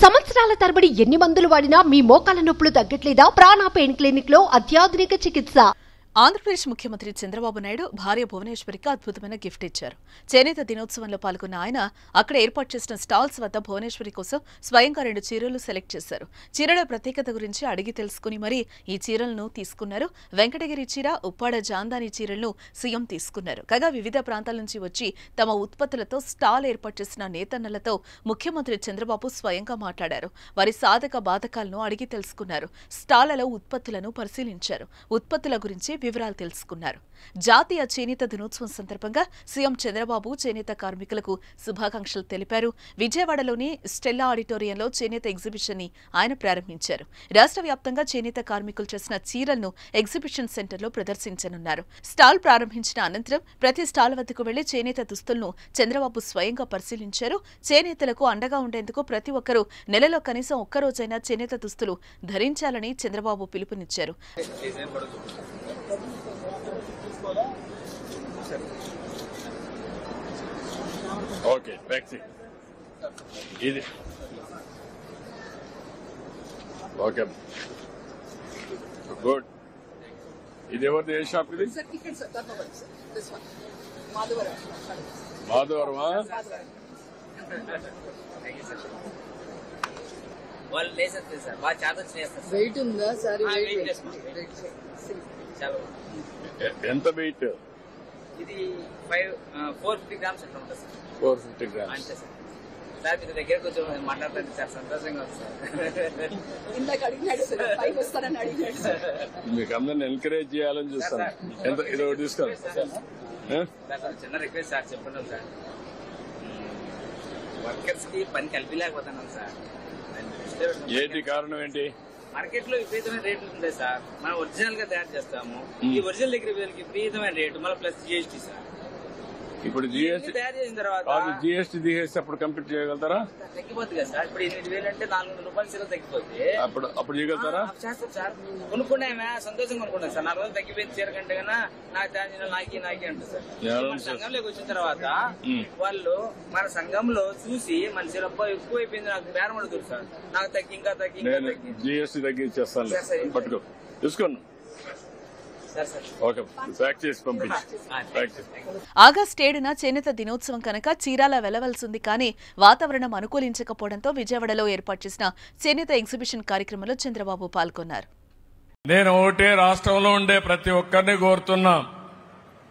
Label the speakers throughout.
Speaker 1: సంవత్సరాల తరబడి ఎన్ని మందులు వాడినా మీ మోకాల నొప్పులు తగ్గట్లేదా? ప్రాణ పెయిన్ క్లినిక్ లో అత్యాధునిక చికిత్స.
Speaker 2: ఆంధ్రప్రదేశ్ ముఖ్యమంత్రి చంద్రబాబు నాయుడు భార్య భువనేశ్వరికి అద్భుతమైన గిఫ్ట్ ఇచ్చారు. చేనేత దినోత్సవంలో పాల్గొన్న ఆయన అక్కడ ఏర్పాటు చేసిన స్టాల్స్ వద్ద భువనేశ్వరి కోసం స్వయంగా 2 చీరలు సెలెక్ట్ చేశారు. చీరల ప్రత్యేకత గురించి అడిగి తెలుసుకుని మరీ ఈ చీరలను తీసుకున్నారు. వెంకటగిరి చీర, ఉప్పాడ జాందాని చీరలను సీఎం తీసుకున్నారు. కాగా వివిధ ప్రాంతాల నుంచి వచ్చి తమ ఉత్పత్తులతో స్టాల్ ఏర్పాటు చేసిన నేతన్నలతో ముఖ్యమంత్రి చంద్రబాబు స్వయంగా మాట్లాడారు. వారి సాధక బాధకాలను అడిగి తెలుసుకున్నారు. స్టాళ్లలో ఉత్పత్తులను పరిశీలించారు. ఉత్పత్తుల గురించి వివరాలు తెలుసుకున్నారు. జాతీయ చేనేత దినోత్సవం సందర్భంగా సీఎం చంద్రబాబు చేనేత కార్మికులకు శుభాకాంక్షలు తెలిపారు. విజయవాడలోని స్టెల్లా ఆడిటోరియంలో చేనేత ఎగ్జిబిషన్ ని ఆయన ప్రారంభించారు. రాష్ట్ర వ్యాప్తంగా చేనేత కార్మికులు చేసిన చీరలను ఎగ్జిబిషన్ సెంటర్లో ప్రదర్శించనున్నారు. స్టాల్ ప్రారంభించిన అనంతరం ప్రతి స్టాల్ వద్దకు వెళ్లి చేనేత దుస్తులను చంద్రబాబు స్వయంగా పరిశీలించారు. చేనేతలకు అండగా ఉండేందుకు ప్రతి ఒక్కరూ నెలలో కనీసం ఒక్కరోజైనా చేనేత దుస్తులు ధరించాలని చంద్రబాబు పిలుపునిచ్చారు.
Speaker 3: ఓకే ట్యాక్సీ ఇది ఓకే గుడ్. ఇది ఎవరిది? ఏ షాప్ ఇది? మాధవరమా?
Speaker 4: వెయిట్ ఉందా సార్?
Speaker 3: ఎంత వెయిట్?
Speaker 5: ఇది 450 గ్రామ్స్ అట్లా ఉంటుంది సార్.
Speaker 3: 450 గ్రామ్స్.
Speaker 5: అంతే సార్. సార్ మీ దగ్గర కొంచెం మాట్లాడుతుంది సార్, సంతోషంగా ఉంది సార్.
Speaker 4: ఇందాక అడిగినాడు సార్, పైకి వస్తానని అడిగినాడు సార్.
Speaker 3: మీకు అందరిని ఎంకరేజ్ చేయాలని చూస్తాను. ఎంత ఇది ఒకటి తీసుకోండి
Speaker 5: సార్. చిన్న రిక్వెస్ట్ సార్, చెప్పండి సార్. వర్కర్స్ కి పని కలిపిలేకపోతున్నాం సార్.
Speaker 3: ఏంటి కారణం? ఏంటి?
Speaker 5: మార్కెట్ లో విపరీతమైన రేట్లు ఉంటాయి సార్. మనం ఒరిజినల్ గా తయారు చేస్తాము. ఈ ఒరిజినల్ దగ్గర విపరీతమైన రేటు, మళ్ళీ ప్లస్ జిఎస్టీ సార్.
Speaker 3: ఇప్పుడు జిఎస్టీ
Speaker 5: తయారు చేసిన తర్వాత
Speaker 3: జిఎస్టీ తీసేసి అప్పుడు కంప్లీట్ చేయగలుగుతారా?
Speaker 5: తగ్గిపోతుంది కదా సార్. ఇప్పుడు 8,000 అంటే 400 రూపాయలు సీర తగ్గిపోతే
Speaker 3: అప్పుడు చేయగలుగుతారా?
Speaker 5: చేస్తాం సార్. కొనుక్కున్నామే సంతోషంగా కొనుక్కున్నాం సార్. 4 రోజులు తగ్గిపోయింది చీర కంటే కన్నా నాకు తయారు నాకి అంటారు సార్. మన సంఘంలోకి వచ్చిన తర్వాత వాళ్ళు మన సంఘంలో చూసి మన చీర ఎక్కువ అయిపోయింది, నాకు బేరం అడుగుతారు సార్. నాకు తగ్గి ఇంకా తగ్గి
Speaker 3: జిఎస్టీ తగ్గించేస్తాను, పట్టుకో తీసుకోండి.
Speaker 2: ఆగస్టు 7న చేనేత దినోత్సవం కనుక చీరాల వెళ్లవలసింది కానీ వాతావరణం అనుకూలించకపోవడంతో విజయవాడలో ఏర్పాటు చేసిన చేనేత ఎగ్జిబిషన్ కార్యక్రమంలో చంద్రబాబు పాల్గొన్నారు.
Speaker 6: నేను ఒకటే రాష్ట్రంలో ఉండే ప్రతి ఒక్కరిని కోరుతున్నా,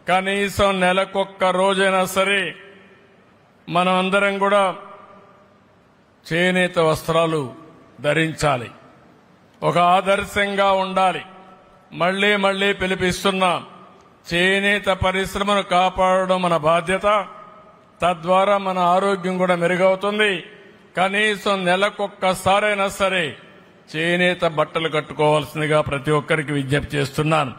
Speaker 6: కనీసం నెలకొక్క రోజైనా సరే మనం అందరం కూడా చేనేత వస్త్రాలు ధరించాలి, ఒక ఆదర్శంగా ఉండాలి. మళ్లీ పిలిపిస్తున్నాం. చేనేత పరిశ్రమను కాపాడడం మన బాధ్యత. తద్వారా మన ఆరోగ్యం కూడా మెరుగవుతుంది. కనీసం నెలకొక్కసారైనా సరే చేనేత బట్టలు కట్టుకోవాల్సిందిగా ప్రతి ఒక్కరికి విజ్ఞప్తి చేస్తున్నాను.